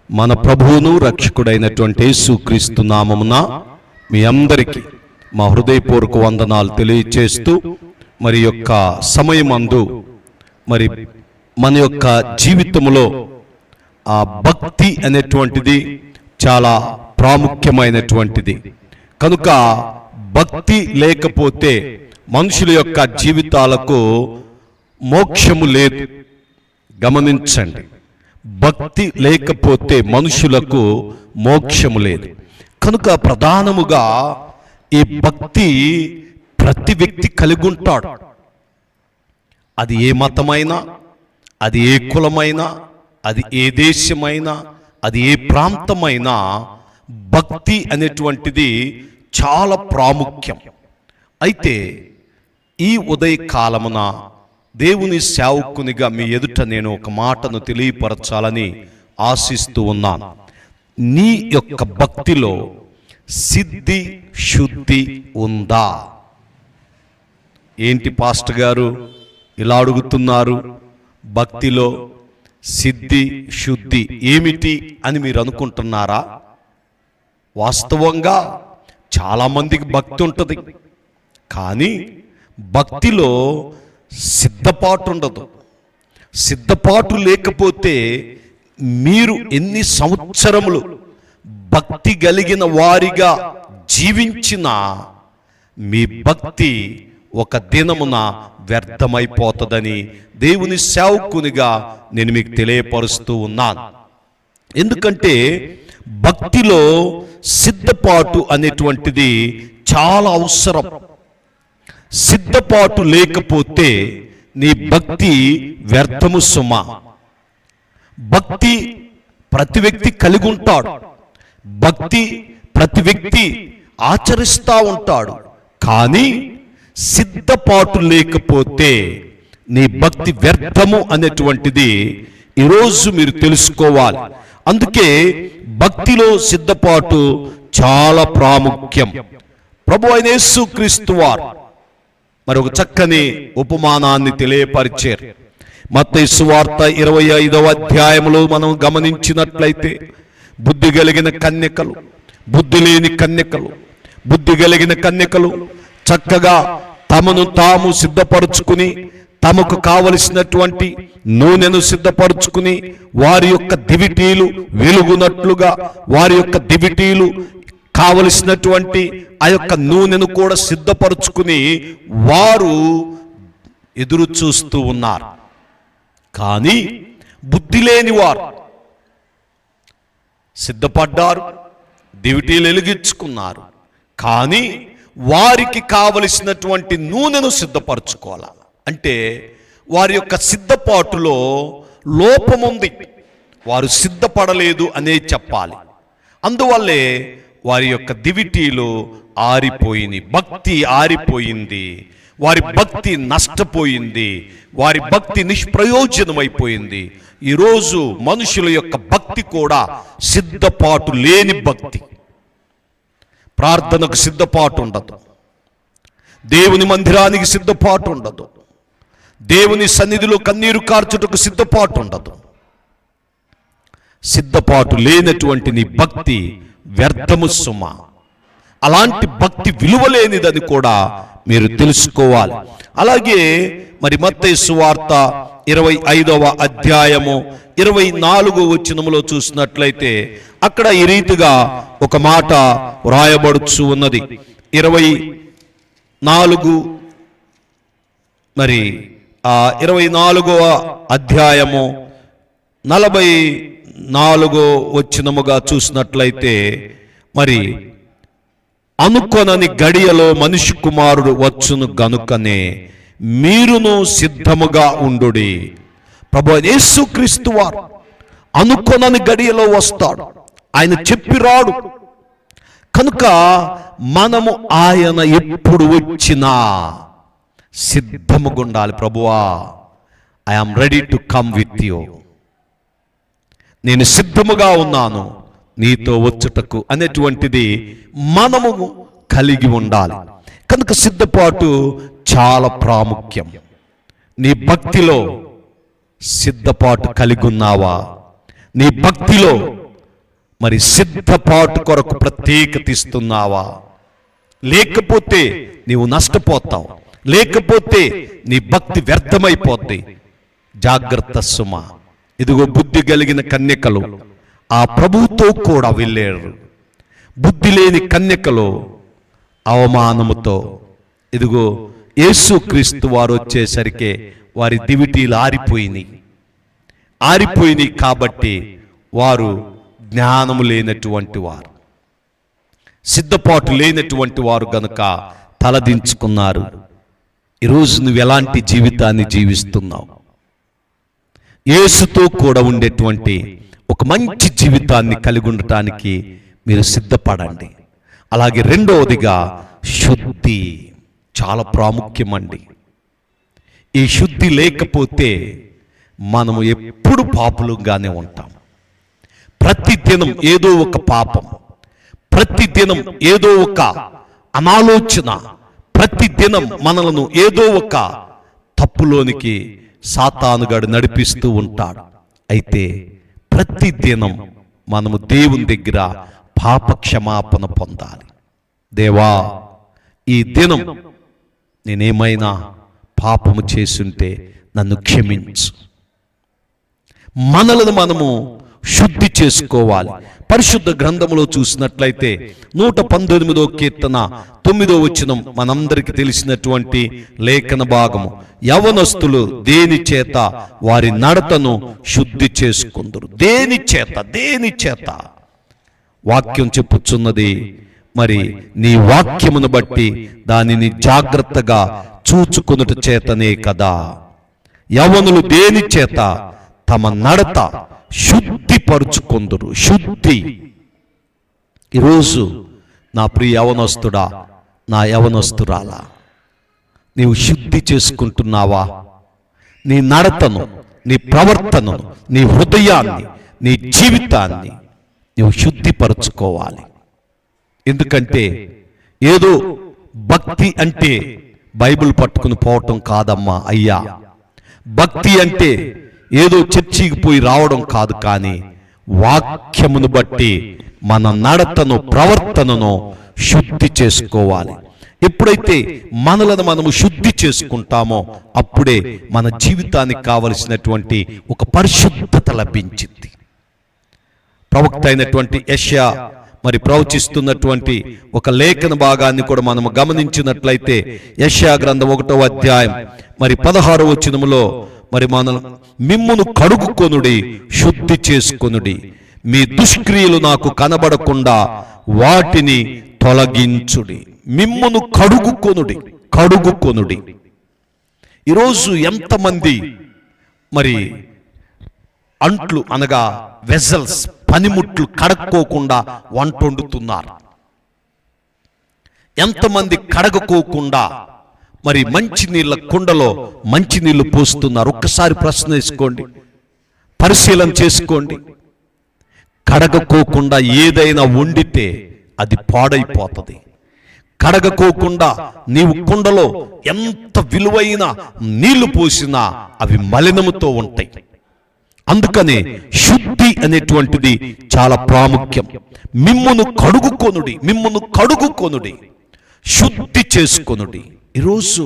మన ప్రభువును రక్షకుడైనటువంటి యేసుక్రీస్తు నామమున మీ అందరికీ మా హృదయపూర్వక వందనాలు తెలియచేస్తూ మరి యొక్క సమయమందు మరి మన యొక్క జీవితంలో ఆ భక్తి అనేటువంటిది చాలా ప్రాముఖ్యమైనటువంటిది. కనుక భక్తి లేకపోతే మనుషుల యొక్క జీవితాలకు మోక్షము లేదు. గమనించండి, భక్తి లేకపోతే మనుషులకు మోక్షము లేదు. కనుక ప్రధానముగా ఈ భక్తి ప్రతి వ్యక్తి కలిగి ఉంటాడు. అది ఏ మతమైనా, అది ఏ కులమైనా, అది ఏ దేశమైనా, అది ఏ ప్రాంతమైనా భక్తి అనేటువంటిది చాలా ప్రాముఖ్యం. అయితే ఈ ఉదయకాలమున దేవుని సేవకునిగా మీ ఎదుట నేను ఒక మాటను తెలియపరచాలని ఆశిస్తూ ఉన్నాను. నీ యొక్క భక్తిలో సిద్ధి శుద్ధి ఉందా? ఏంటి పాస్టర్ గారు ఇలా అడుగుతున్నారు? భక్తిలో సిద్ధి శుద్ధి ఏమిటి అని మీరు అనుకుంటున్నారా? వాస్తవంగా చాలామందికి భక్తి ఉంటుంది, కానీ భక్తిలో సిద్ధపాటు ఉండదు. సిద్ధపాటు లేకపోతే మీరు ఎన్ని సంవత్సరములు భక్తి కలిగిన వారిగా జీవించినా మీ భక్తి ఒక దినమున వ్యర్థమైపోతుందని దేవుని సేవకునిగా నేను మీకు తెలియపరుస్తూ ఉన్నాను. ఎందుకంటే భక్తిలో సిద్ధపాటు అనేటువంటిది చాలా అవసరం. సిద్ధపాటు లేకపోతే నీ భక్తి వ్యర్థము సుమా. భక్తి ప్రతి వ్యక్తి కలిగి ఉంటాడు, భక్తి ప్రతి వ్యక్తి ఆచరిస్తూ ఉంటాడు, కానీ సిద్ధపాటు లేకపోతే నీ భక్తి వ్యర్థము అనేటువంటిది ఈరోజు మీరు తెలుసుకోవాలి. అందుకే భక్తిలో సిద్ధపాటు చాలా ప్రాముఖ్యం. ప్రభు అయిన యేసుక్రీస్తు వారు మరి ఒక చక్కని ఉపమానాన్ని తెలియపరిచారు. మత్తయి సువార్త 25వ అధ్యాయములో మనం గమనించినట్లయితే బుద్ధి కలిగిన కన్యకలు, బుద్ధి లేని కన్యకలు, బుద్ధి కలిగిన కన్యకలు చక్కగా తమను తాము సిద్ధపరుచుకుని తమకు కావలసినటువంటి నూనెను సిద్ధపరుచుకుని వారి యొక్క దివిటీలు వెలుగునట్లుగా వారి యొక్క దివిటీలు కావలసినటువంటి ఆ యొక్క నూనెను కూడా సిద్ధపరుచుకుని వారు ఎదురు చూస్తూ ఉన్నారు. కానీ బుద్ధి లేని వారు సిద్ధపడ్డారు, దివిటీలు వెలిగించుకున్నారు, కానీ వారికి కావలసినటువంటి నూనెను సిద్ధపరచుకోవాలి. అంటే వారి యొక్క సిద్ధపాటులో లోపముంది, వారు సిద్ధపడలేదు అనే చెప్పాలి. అందువల్లే వారి యొక్క దివిటీలు ఆరిపోయింది, భక్తి ఆరిపోయింది, వారి భక్తి నష్టపోయింది, వారి భక్తి నిష్ప్రయోజనమైపోయింది. ఈరోజు మనుషుల యొక్క భక్తి కూడా సిద్ధపాటు లేని భక్తి. ప్రార్థనకు సిద్ధపాటు ఉండదు, దేవుని మందిరానికి సిద్ధపాటు ఉండదు, దేవుని సన్నిధిలో కన్నీరు కార్చుటకు సిద్ధపాటు ఉండదు. సిద్ధపాటు లేనటువంటి నీ భక్తి వ్యర్థము సుమ. అలాంటి భక్తి విలువలేనిదని కూడా మీరు తెలుసుకోవాలి. అలాగే మరి మత్తయి సువార్త 25వ అధ్యాయము 24వ వచనములో చూసినట్లయితే అక్కడ ఈ రీతిగా ఒక మాట వ్రాయబడుచు ఉన్నది. 24 మరి 24వ అధ్యాయము 44వ వచనముగా చూసినట్లయితే మరి అనుకొనని గడియలో మనిషి కుమారుడు వచ్చును గనుకనే మీరును సిద్ధముగా ఉండుడి. ప్రభువైన యేసుక్రీస్తు వారు అనుకొనని గడియలో వస్తాడు, ఆయన చెప్పి రాడు. కనుక మనము ఆయన ఎప్పుడు వచ్చినా సిద్ధముగా ఉండాలి. ప్రభువా, I am ready to come with you, నేను సిద్ధముగా ఉన్నాను నీతో వచ్చుటకు అనేటువంటిది మనము కలిగి ఉండాలి. కనుక సిద్ధపాటు చాలా ప్రాముఖ్యం. నీ భక్తిలో సిద్ధపాటు కలిగి ఉన్నావా? నీ భక్తిలో మరి సిద్ధపాటు కొరకు ప్రత్యేకత ఇస్తున్నావా? లేకపోతే నీవు నష్టపోతావు, లేకపోతే నీ భక్తి వ్యర్థమైపోద్ది. జాగ్రత్త సుమ. ఇదిగో బుద్ధి కలిగిన కన్యకలు ఆ ప్రభువుతో కూడా వెళ్ళారు. బుద్ధి లేని కన్యకలు అవమానముతో, ఇదిగో యేసుక్రీస్తు వారు వచ్చేసరికి వారి దివిటీలు ఆరిపోయినాయి కాబట్టి వారు జ్ఞానము లేనటువంటి వారు, సిద్ధపాటు లేనటువంటి వారు గనుక తలదించుకున్నారు. ఈరోజు నువ్వు ఎలాంటి జీవితాన్ని జీవిస్తున్నావు? యేసుతో కూడా ఉండేటువంటి ఒక మంచి జీవితాన్ని కలిగి ఉండటానికి మీరు సిద్ధపడండి. అలాగే రెండవదిగా శుద్ధి చాలా ప్రాముఖ్యమండి. ఈ శుద్ధి లేకపోతే మనము ఎప్పుడు పాపులుగానే ఉంటాం. ప్రతిదినం ఏదో ఒక పాపం, ప్రతిదినం ఏదో ఒక అనాలోచన, ప్రతిదినం మనలను ఏదో ఒక తప్పులోనికి సాతానుగాడు నడిపిస్తూ ఉంటాడు. అయితే ప్రతిదినం మనము దేవుని దగ్గర పాప క్షమాపణ పొందాలి. దేవా, ఈ దినం నేనేమైనా పాపము చేసుంటే నన్ను క్షమించు. మనలను మనము శుద్ధి చేసుకోవాలి. పరిశుద్ధ గ్రంథములో చూసినట్లయితే 119వ కీర్తన 9వ వచనం మనందరికి తెలిసినటువంటి లేఖన భాగము. యవనస్తులు దేని చేత వారి నడతను శుద్ధి చేసుకుందరు? దేని చేత? వాక్యం చెప్పుచున్నది, మరి నీ వాక్యమును బట్టి దానిని జాగ్రత్తగా చూచుకొనుట చేతనే కదా. యవనులు దేని చేత తమ నడత శుద్ధి పరుచుకొందురు? శుద్ధి. ఈరోజు నా ప్రియ యవనస్తుడా, నా యవనస్తురాలా, నీవు శుద్ధి చేసుకుంటున్నావా? నీ నడతను, నీ ప్రవర్తనను, నీ హృదయాన్ని, నీ జీవితాన్ని నీవు శుద్ధిపరచుకోవాలి. ఎందుకంటే ఏదో భక్తి అంటే బైబిల్ పట్టుకుని పోవటం కాదమ్మా అయ్యా. భక్తి అంటే ఏదో చర్చికి పోయి రావడం కాదు, కానీ వాక్యమును బట్టి మన నడతను, ప్రవర్తనను శుద్ధి చేసుకోవాలి. ఎప్పుడైతే మనలను మనము శుద్ధి చేసుకుంటామో అప్పుడే మన జీవితానికి కావలసినటువంటి ఒక పరిశుద్ధత లభించింది. ప్రవక్త అయినటువంటి యెషయా మరి ప్రవచిస్తున్నటువంటి ఒక లేఖన భాగాన్ని కూడా మనము గమనించినట్లయితే యెషయా గ్రంథం 1వ అధ్యాయం మరి 16వ వచనములో మరి మనం మిమ్మును కడుగుకొనుడి, శుద్ధి చేసుకొనుడి, మీ దుష్క్రియలు నాకు కనబడకుండా వాటిని తొలగించుడి. మిమ్మును కడుగుకొనుడి. ఈరోజు ఎంతమంది మరి అంట్లు అనగా వెజల్స్, పనిముట్లు కడక్కోకుండా వంట వండుతున్నారు? ఎంతమంది కడగకోకుండా మరి మంచినీళ్ళ కుండలో మంచినీళ్ళు పోస్తున్నారు? ఒక్కసారి ప్రశ్న వేసుకోండి, పరిశీలన చేసుకోండి. కడగకోకుండా ఏదైనా వండితే అది పాడైపోతుంది. కడగకోకుండా నీవు కుండలో ఎంత విలువైన నీళ్లు పోసినా అవి మలినముతో ఉంటాయి. అందుకనే శుద్ధి అనేటువంటిది చాలా ప్రాముఖ్యం. మిమ్మును కడుగుకొనుడి, శుద్ధి చేసుకొనుడి. ఈరోజు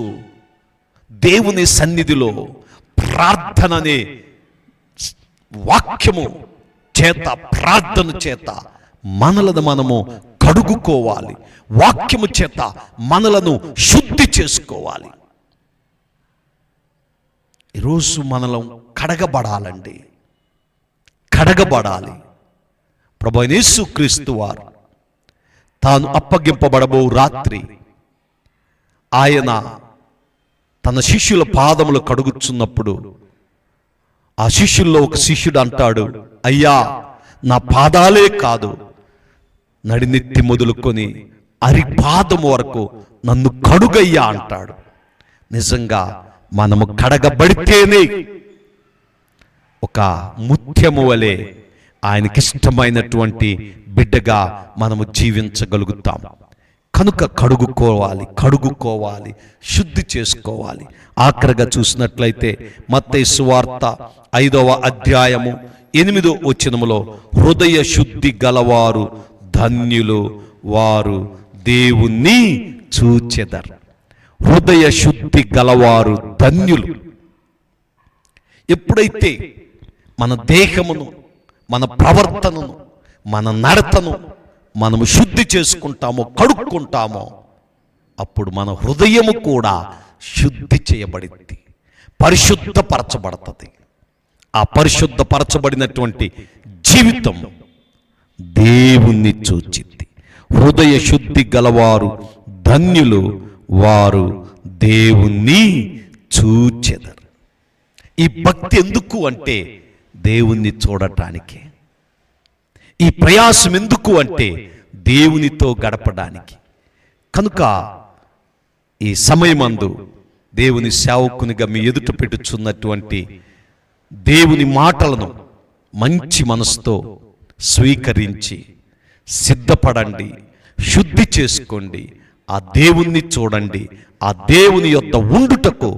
దేవుని సన్నిధిలో ప్రార్థన అనే వాక్యము చేత, ప్రార్థన చేత మనలను మనము కడుగుకోవాలి. వాక్యము చేత మనలను శుద్ధి చేసుకోవాలి. ఈరోజు మనలో కడగబడాలండి, కడగబడాలి. ప్రభువైన యేసుక్రీస్తు వారు తాను అప్పగింపబడబో రాత్రి ఆయన తన శిష్యుల పాదములు కడుగుచున్నప్పుడు ఆ శిష్యుల్లో ఒక శిష్యుడు అంటాడు, అయ్యా, నా పాదాలే కాదు, నడినెత్తి మొదలుకొని అరిపాదము వరకు నన్ను కడుగయ్యా అంటాడు. నిజంగా మనము కడగబడితేనే ఒక ముత్యము వలె ఆయనకిష్టమైనటువంటి బిడ్డగా మనము జీవించగలుగుతాం. కనుక కడుగుకోవాలి, శుద్ధి చేసుకోవాలి. ఆఖరిగా చూసినట్లయితే మత్తయి సువార్త 5వ అధ్యాయము 8వ వచనములో హృదయ శుద్ధి గలవారు ధన్యులు, వారు దేవుణ్ణి చూచెదరు. హృదయ శుద్ధి గలవారు ధన్యులు. ఎప్పుడైతే మన దేహమును, మన ప్రవర్తనను, మన నడతను మనము శుద్ధి చేసుకుంటామో, కడుక్కుంటామో, అప్పుడు మన హృదయము కూడా శుద్ధి చేయబడింది, పరిశుద్ధపరచబడుతుంది. ఆ పరిశుద్ధపరచబడినటువంటి జీవితం దేవుణ్ణి చూచింది. హృదయ శుద్ధి గలవారు ధన్యులు, వారు దేవుణ్ణి చూచెదరు. ఈ భక్తి ఎందుకు అంటే దేవుణ్ణి చూడటానికి. ఈ ప్రయాసం ఎందుకు అంటే దేవునితో గడపడానికి. కనుక ఈ సమయమందు దేవుని సేవకునిగా మీ ఎదుట పెట్టుచున్నటువంటి దేవుని మాటలను మంచి మనసుతో స్వీకరించి సిద్ధపడండి, శుద్ధి చేసుకోండి, ఆ దేవుణ్ణి చూడండి. ఆ దేవుని యొద్ద ఉండుటకు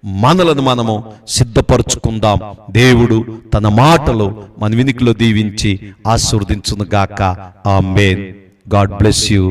మనలను మనము సిద్ధపరచుకుందాం. దేవుడు తన మాటలు మన వినికిలో దీవించి ఆశీర్వదించును గాక. ఆమేన్. God bless you.